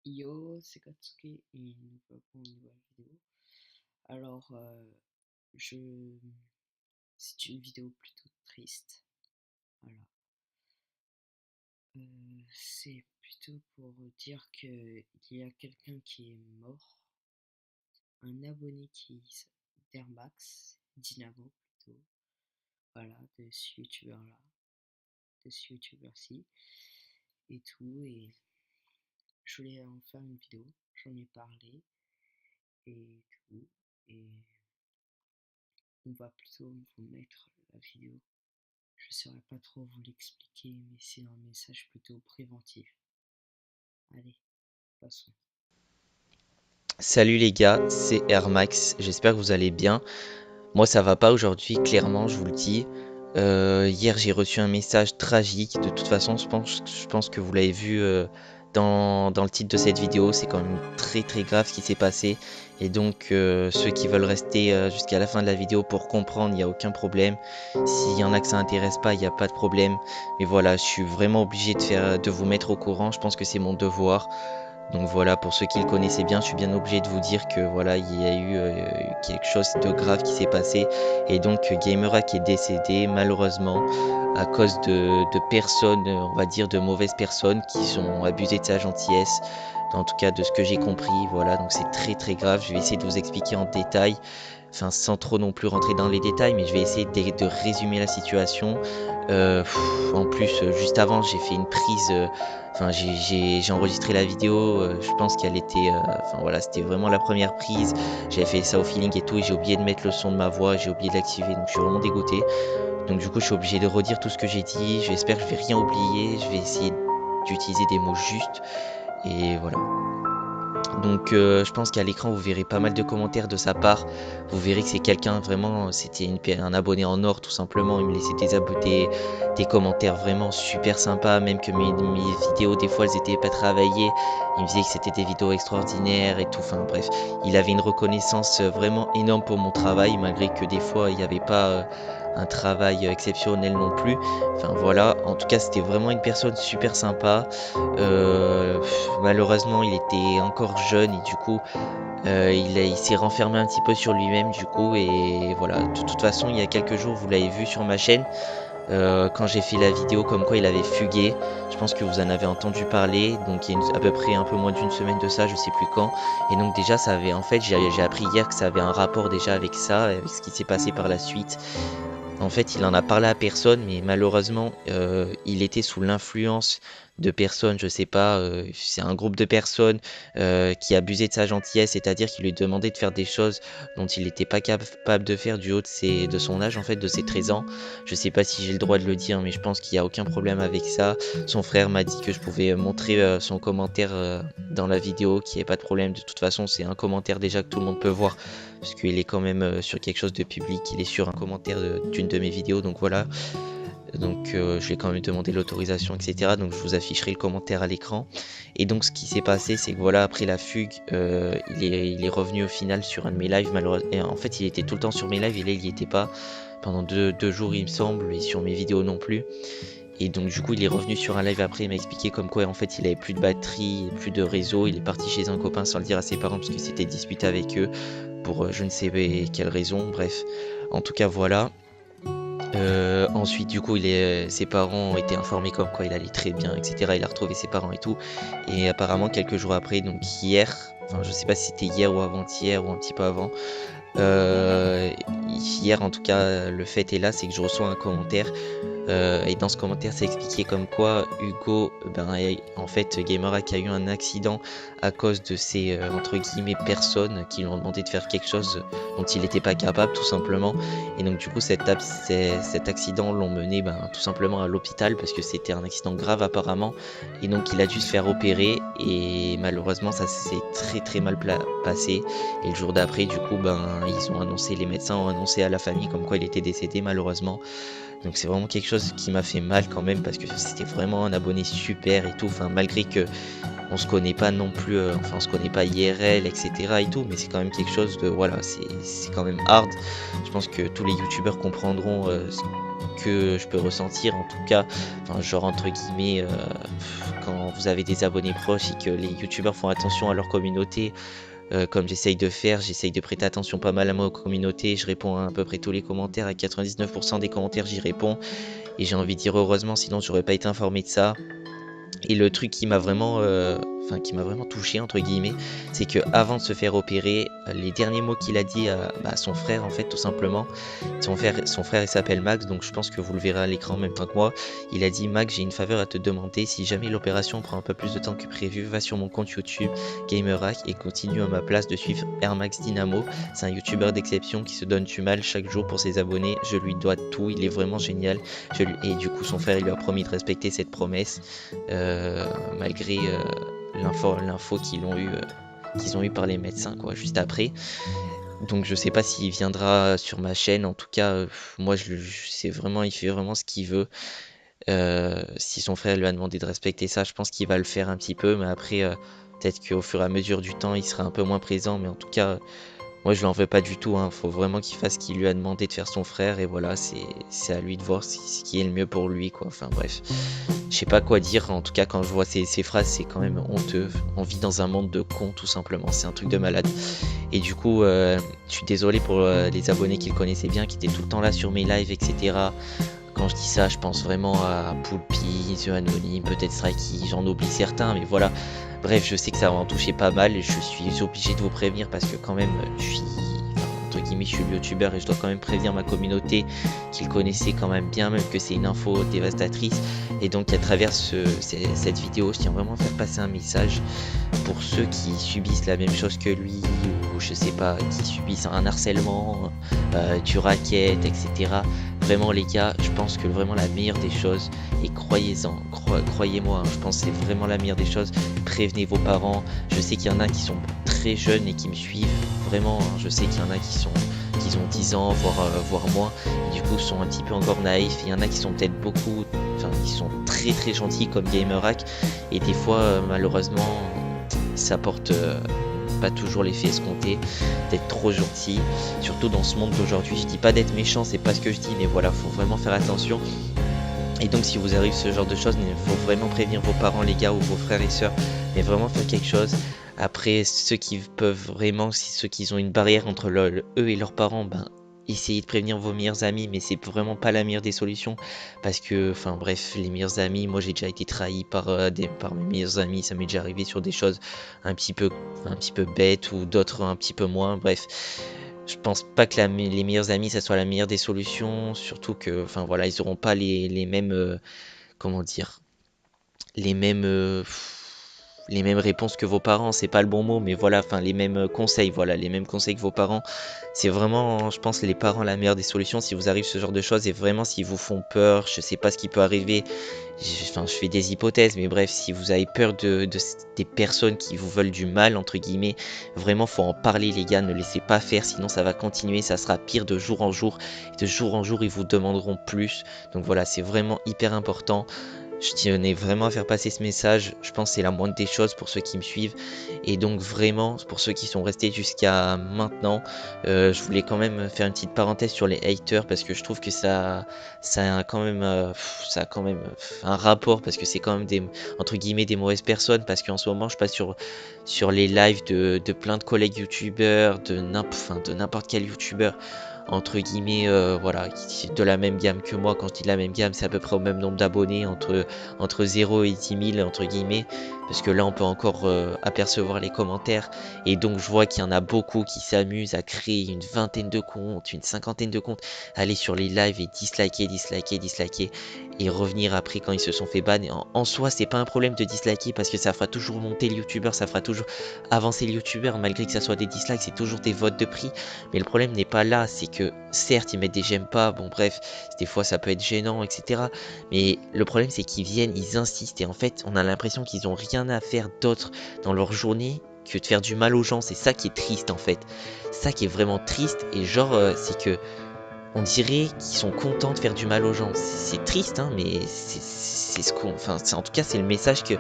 Yo, c'est Katsuki et nous voilà pour une nouvelle vidéo. Alors, je... c'est une vidéo plutôt triste. Voilà. C'est plutôt pour dire que il y a quelqu'un qui est mort, un abonné d'Airmax, Dynamo plutôt, voilà, de ce youtubeur-là, de ce youtubeur-ci, et tout, et je voulais en faire une vidéo, j'en ai parlé, et tout, et on va plutôt vous mettre la vidéo. Je saurais pas trop vous l'expliquer, mais c'est un message plutôt préventif. Allez, passons. Salut les gars, c'est Air Max, j'espère que vous allez bien. Moi ça va pas aujourd'hui, clairement, je vous le dis. Hier j'ai reçu un message tragique, de toute façon je pense que vous l'avez vu dans le titre de cette vidéo, c'est quand même très très grave ce qui s'est passé. Et donc ceux qui veulent rester jusqu'à la fin de la vidéo pour comprendre, il n'y a aucun problème. S'il y en a que ça intéresse pas, il n'y a pas de problème. Mais voilà, je suis vraiment obligé de vous mettre au courant, je pense que c'est mon devoir. Donc voilà, pour ceux qui le connaissaient bien, je suis bien obligé de vous dire que voilà, il y a eu quelque chose de grave qui s'est passé. Et donc Gamerak est décédé malheureusement à cause de personnes, on va dire de mauvaises personnes qui ont abusé de sa gentillesse. En tout cas de ce que j'ai compris, voilà, donc c'est très très grave. Je vais essayer de vous expliquer en détail, enfin sans trop non plus rentrer dans les détails, mais je vais essayer de résumer la situation. En plus, juste avant, j'ai fait une prise. Enfin, j'ai enregistré la vidéo. Je pense qu'elle était. Enfin voilà, c'était vraiment la première prise. J'avais fait ça au feeling et tout, et j'ai oublié de mettre le son de ma voix. J'ai oublié de l'activer, donc je suis vraiment dégoûté. Donc du coup, je suis obligé de redire tout ce que j'ai dit. J'espère que je vais rien oublier. Je vais essayer d'utiliser des mots justes. Et voilà. Donc je pense qu'à l'écran vous verrez pas mal de commentaires de sa part. Vous verrez que c'est quelqu'un vraiment, c'était un abonné en or tout simplement. Il me laissait des commentaires vraiment super sympas, même que mes vidéos des fois elles étaient pas travaillées. Il me disait que c'était des vidéos extraordinaires et tout. Enfin bref, il avait une reconnaissance vraiment énorme pour mon travail, malgré que des fois il n'y avait pas un travail exceptionnel non plus. Enfin voilà, en tout cas c'était vraiment une personne super sympa. Malheureusement, il était encore jeune et du coup, il s'est renfermé un petit peu sur lui-même du coup. Et voilà, de toute façon, il y a quelques jours, vous l'avez vu sur ma chaîne, quand j'ai fait la vidéo comme quoi il avait fugué. Je pense que vous en avez entendu parler. Donc il y a à peu près un peu moins d'une semaine de ça, je sais plus quand. Et donc déjà, ça avait en fait, j'ai appris hier que ça avait un rapport déjà avec ça, avec ce qui s'est passé par la suite. En fait, il en a parlé à personne, mais malheureusement, il était sous l'influence de personnes, je sais pas, c'est un groupe de personnes qui abusaient de sa gentillesse, c'est-à-dire qui lui demandaient de faire des choses dont il n'était pas capable de faire du haut de son âge, en fait, de ses 13 ans. Je sais pas si j'ai le droit de le dire, mais je pense qu'il n'y a aucun problème avec ça. Son frère m'a dit que je pouvais montrer son commentaire dans la vidéo, qu'il n'y avait pas de problème. De toute façon, c'est un commentaire déjà que tout le monde peut voir parce qu'il est quand même sur quelque chose de public, il est sur un commentaire d'une de mes vidéos, donc voilà. Donc je lui ai quand même demandé l'autorisation, etc. Donc je vous afficherai le commentaire à l'écran. Et donc ce qui s'est passé, c'est que voilà, après la fugue, il est revenu au final sur un de mes lives, malheureusement. En fait, il était tout le temps sur mes lives, et là, il n'y était pas pendant deux jours, il me semble, et sur mes vidéos non plus. Et donc du coup il est revenu sur un live après, il m'a expliqué comme quoi en fait il avait plus de batterie, plus de réseau, il est parti chez un copain sans le dire à ses parents parce qu'il s'était disputé avec eux pour je ne sais quelle raison, bref. En tout cas voilà. Ensuite du coup ses parents ont été informés comme quoi il allait très bien, etc. Il a retrouvé ses parents et tout. Et apparemment quelques jours après, donc hier, enfin je sais pas si c'était hier ou avant-hier ou un petit peu avant, euh, hier en tout cas le fait est là, c'est que je reçois un commentaire et dans ce commentaire, c'est expliqué comme quoi Hugo, en fait, Gamerak a eu un accident à cause de ces entre guillemets personnes qui lui ont demandé de faire quelque chose dont il n'était pas capable, tout simplement. Et donc, du coup, cet accident l'ont mené tout simplement à l'hôpital parce que c'était un accident grave apparemment. Et donc, il a dû se faire opérer et malheureusement, ça s'est très très mal passé. Et le jour d'après, du coup, les médecins ont annoncé à la famille comme quoi il était décédé malheureusement. Donc c'est vraiment quelque chose qui m'a fait mal quand même parce que c'était vraiment un abonné super et tout. Enfin, malgré que on se connaît pas non plus, enfin on se connaît pas IRL, etc. et tout, mais c'est quand même quelque chose de, voilà, c'est quand même hard. Je pense que tous les youtubeurs comprendront ce que je peux ressentir, en tout cas, enfin, genre entre guillemets, quand vous avez des abonnés proches et que les youtubeurs font attention à leur communauté, comme j'essaye de faire, j'essaye de prêter attention pas mal à ma communauté, je réponds à peu près tous les commentaires, à 99% des commentaires j'y réponds, et j'ai envie de dire heureusement, sinon j'aurais pas été informé de ça. Et le truc qui m'a vraiment, qui m'a vraiment touché entre guillemets, c'est que avant de se faire opérer, les derniers mots qu'il a dit à son frère en fait tout simplement, son frère il s'appelle Max, donc je pense que vous le verrez à l'écran en même temps que moi. Il a dit: Max, j'ai une faveur à te demander, si jamais l'opération prend un peu plus de temps que prévu, va sur mon compte YouTube GamerHack et continue à ma place de suivre Air Max Dynamo. C'est un youtubeur d'exception qui se donne du mal chaque jour pour ses abonnés. Je lui dois tout, il est vraiment génial. Et du coup son frère il lui a promis de respecter cette promesse. Malgré l'info qu'ils ont eu par les médecins quoi juste après. Donc je sais pas s'il viendra sur ma chaîne, en tout cas moi c'est vraiment, il fait vraiment ce qu'il veut. Si son frère lui a demandé de respecter ça, je pense qu'il va le faire un petit peu, mais après peut-être qu'au fur et à mesure du temps il sera un peu moins présent, mais en tout cas moi je l'en veux pas du tout, hein. Faut vraiment qu'il fasse ce qu'il lui a demandé de faire son frère, et voilà, c'est à lui de voir ce qui est le mieux pour lui quoi. Enfin bref, je sais pas quoi dire, en tout cas quand je vois ces phrases c'est quand même honteux. On vit dans un monde de cons tout simplement, c'est un truc de malade. Et du coup je suis désolé pour les abonnés qui le connaissaient bien, qui étaient tout le temps là sur mes lives, etc. Quand je dis ça, je pense vraiment à Poulpi, The Anonyme, peut-être Strikey, j'en oublie certains, mais voilà. Bref, je sais que ça va en toucher pas mal et je suis obligé de vous prévenir parce que quand même, je suis, enfin, entre guillemets, je suis le youtubeur et je dois quand même prévenir ma communauté qu'ils connaissaient quand même bien, même que c'est une info dévastatrice. Et donc à travers cette vidéo, je tiens vraiment à faire passer un message pour ceux qui subissent la même chose que lui, ou je sais pas, qui subissent un harcèlement, du racket, etc. Vraiment les gars, je pense que vraiment la meilleure des choses, et croyez-en, croyez-moi, hein, je pense que c'est vraiment la meilleure des choses, prévenez vos parents. Je sais qu'il y en a qui sont très jeunes et qui me suivent, vraiment, hein, je sais qu'il y en a qui ont 10 ans, voire moins, et du coup sont un petit peu encore naïfs. Il y en a qui sont peut-être beaucoup, enfin qui sont très très gentils comme GamerHack, et des fois malheureusement ça porte pas toujours l'effet escompté d'être trop gentil, surtout dans ce monde d'aujourd'hui. Je dis pas d'être méchant, c'est pas ce que je dis, mais voilà, faut vraiment faire attention. Et donc si vous arrive ce genre de choses, il faut vraiment prévenir vos parents les gars, ou vos frères et sœurs, mais vraiment faire quelque chose. Après, ceux qui peuvent vraiment, si ceux qui ont une barrière entre eux et leurs parents, ben essayez de prévenir vos meilleurs amis, mais c'est vraiment pas la meilleure des solutions, parce que, enfin bref, les meilleurs amis, moi j'ai déjà été trahi par mes meilleurs amis, ça m'est déjà arrivé sur des choses un petit peu bêtes, ou d'autres un petit peu moins, bref. Je pense pas que les meilleurs amis ça soit la meilleure des solutions, surtout que, enfin voilà, ils auront pas les mêmes, comment dire, les mêmes, les mêmes réponses que vos parents, c'est pas le bon mot, mais voilà, enfin les mêmes conseils, voilà, les mêmes conseils que vos parents. C'est vraiment, je pense, les parents la meilleure des solutions si vous arrive ce genre de choses, et vraiment s'ils vous font peur, je sais pas ce qui peut arriver, enfin je fais des hypothèses, mais bref, si vous avez peur des personnes qui vous veulent du mal, entre guillemets, vraiment faut en parler les gars, ne laissez pas faire, sinon ça va continuer, ça sera pire de jour en jour, et de jour en jour ils vous demanderont plus. Donc voilà, c'est vraiment hyper important. Je tenais vraiment à faire passer ce message, je pense que c'est la moindre des choses pour ceux qui me suivent. Et donc vraiment, pour ceux qui sont restés jusqu'à maintenant, je voulais quand même faire une petite parenthèse sur les haters, parce que je trouve que ça a quand même, un rapport, parce que c'est quand même entre guillemets des mauvaises personnes, parce qu'en ce moment je passe sur les lives de plein de collègues youtubeurs, de n'importe quel youtubeur, entre guillemets, voilà, de la même gamme que moi. Quand je dis de la même gamme, c'est à peu près au même nombre d'abonnés, entre 0 et 10 000 entre guillemets, parce que là on peut encore apercevoir les commentaires, et donc je vois qu'il y en a beaucoup qui s'amusent à créer une vingtaine de comptes, une cinquantaine de comptes, aller sur les lives et disliker, et revenir après quand ils se sont fait ban. Et en soi c'est pas un problème de disliker, parce que ça fera toujours monter le youtubeur, ça fera toujours avancer le youtubeur, malgré que ça soit des dislikes, c'est toujours des votes de prix. Mais le problème n'est pas là, c'est que certes ils mettent des j'aime pas, bon bref, des fois ça peut être gênant, etc. Mais le problème c'est qu'ils viennent, ils insistent, et en fait on a l'impression qu'ils ont rien à faire d'autre dans leur journée que de faire du mal aux gens. C'est ça qui est triste en fait, ça qui est vraiment triste. Et genre c'est que on dirait qu'ils sont contents de faire du mal aux gens. C'est triste, hein, mais c'est ce qu'on, enfin, en tout cas, c'est le message que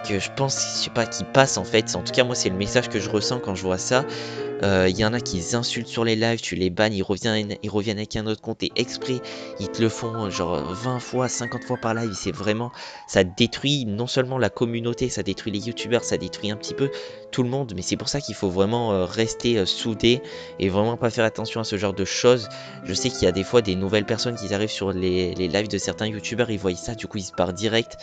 je pense, je sais pas, qui passe en fait. En tout cas, moi, c'est le message que je ressens quand je vois ça. Il y en a qui insultent sur les lives, tu les bannes, ils reviennent avec un autre compte et exprès, ils te le font genre 20 fois, 50 fois par live. C'est vraiment, ça détruit non seulement la communauté, ça détruit les youtubeurs, ça détruit un petit peu tout le monde. Mais c'est pour ça qu'il faut vraiment rester soudé et vraiment pas faire attention à ce genre de choses. Je sais qu'il y a des fois des nouvelles personnes qui arrivent sur les lives de certains youtubeurs, ils voient ça, du coup ils se barrent direct.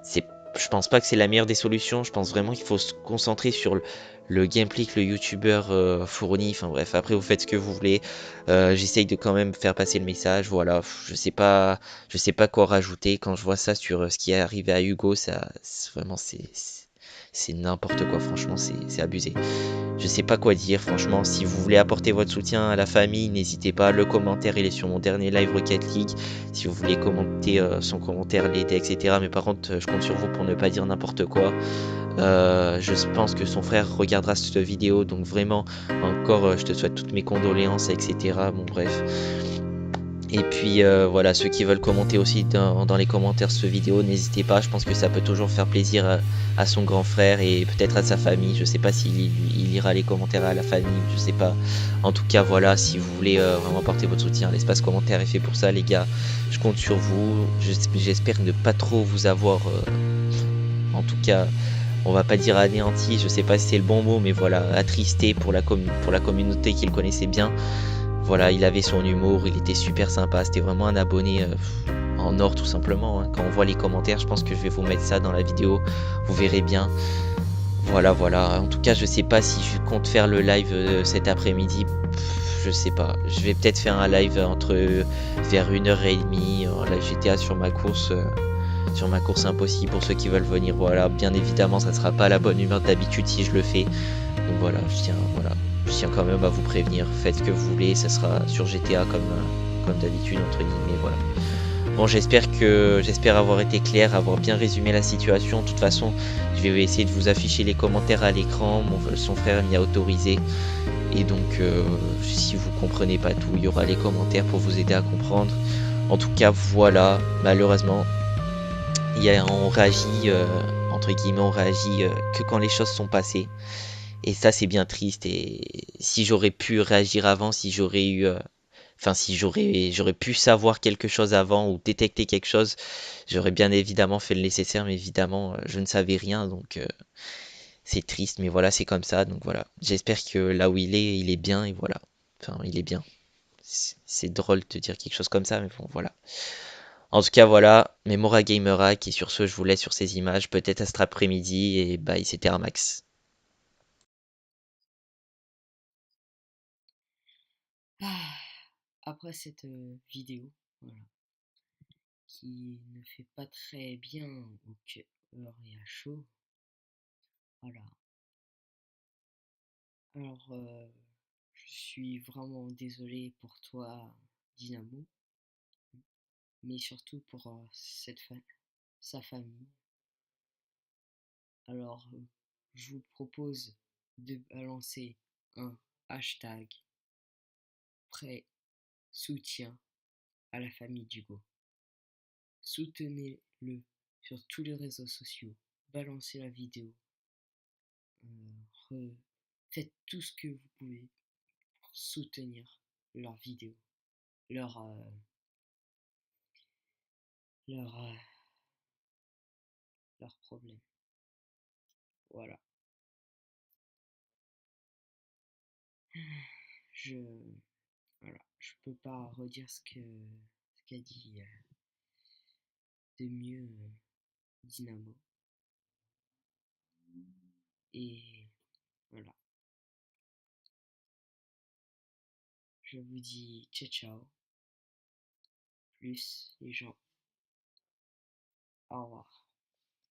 C'est, je pense pas que c'est la meilleure des solutions. Je pense vraiment qu'il faut se concentrer sur le gameplay que le youtubeur fournit. Enfin bref, après vous faites ce que vous voulez. J'essaye de quand même faire passer le message. Voilà, je sais pas quoi rajouter. Quand je vois ça sur ce qui est arrivé à Hugo, ça, vraiment c'est n'importe quoi. Franchement, c'est abusé. Je sais pas quoi dire, franchement. Si vous voulez apporter votre soutien à la famille, n'hésitez pas. Le commentaire, il est sur mon dernier live Rocket League. Si vous voulez commenter son commentaire, l'aider, etc. Mais par contre, je compte sur vous pour ne pas dire n'importe quoi. Je pense que son frère regardera cette vidéo. Donc vraiment, encore, je te souhaite toutes mes condoléances, etc. Bon, bref. Et puis voilà, ceux qui veulent commenter aussi dans les commentaires cette vidéo, n'hésitez pas, je pense que ça peut toujours faire plaisir à son grand frère et peut-être à sa famille. Je sais pas s'il il lira les commentaires à la famille, je sais pas. En tout cas, voilà, si vous voulez vraiment apporter votre soutien, l'espace commentaire est fait pour ça, les gars. Je compte sur vous. J'espère ne pas trop vous avoir, en tout cas, on va pas dire anéanti, je sais pas si c'est le bon mot, mais voilà, attristé pour la communauté qu'il connaissait bien. Voilà, il avait son humour, il était super sympa, c'était vraiment un abonné en or tout simplement, hein. Quand on voit les commentaires, je pense que je vais vous mettre ça dans la vidéo, vous verrez bien. Voilà, voilà. En tout cas, je sais pas si je compte faire le live cet après-midi. Je sais pas. Je vais peut-être faire un live entre vers 1h30 la GTA sur ma course impossible pour ceux qui veulent venir. Voilà, bien évidemment, ça sera pas la bonne humeur d'habitude si je le fais. Donc voilà, je tiens quand même à vous prévenir. Faites ce que vous voulez, ça sera sur GTA comme d'habitude entre guillemets. Voilà. Bon, j'espère avoir été clair, avoir bien résumé la situation. De toute façon, je vais essayer de vous afficher les commentaires à l'écran. Son frère m'y a autorisé. Et donc, si vous comprenez pas tout, il y aura les commentaires pour vous aider à comprendre. En tout cas, voilà. Malheureusement, on réagit, entre guillemets, on réagit que quand les choses sont passées. Et ça, c'est bien triste. Et si j'aurais pu réagir avant, si j'aurais eu, enfin, si j'aurais pu savoir quelque chose avant ou détecter quelque chose, j'aurais bien évidemment fait le nécessaire. Mais évidemment, je ne savais rien, donc c'est triste. Mais voilà, c'est comme ça. Donc voilà. J'espère que là où il est bien. Et voilà. Enfin, il est bien. C'est drôle de dire quelque chose comme ça, mais bon, voilà. En tout cas, voilà, Memora Gamerak, et sur ce, je vous laisse sur ces images, peut-être à cet après-midi, et bye, c'était Max. Ah, après cette vidéo, voilà, qui ne fait pas très bien au cœur et à chaud, voilà. Alors, je suis vraiment désolé pour toi, Dynamo, mais surtout pour sa famille. Alors, je vous propose de balancer un hashtag prêt soutien à la famille d'Hugo. Soutenez-le sur tous les réseaux sociaux. Balancez la vidéo. Faites tout ce que vous pouvez pour soutenir leurs vidéos, leur, euh, leur, euh, leurs problèmes. Voilà. Je, voilà. Je peux pas redire ce qu'a dit de mieux Dynamo. Et voilà. Je vous dis ciao ciao. Plus les gens. Au revoir.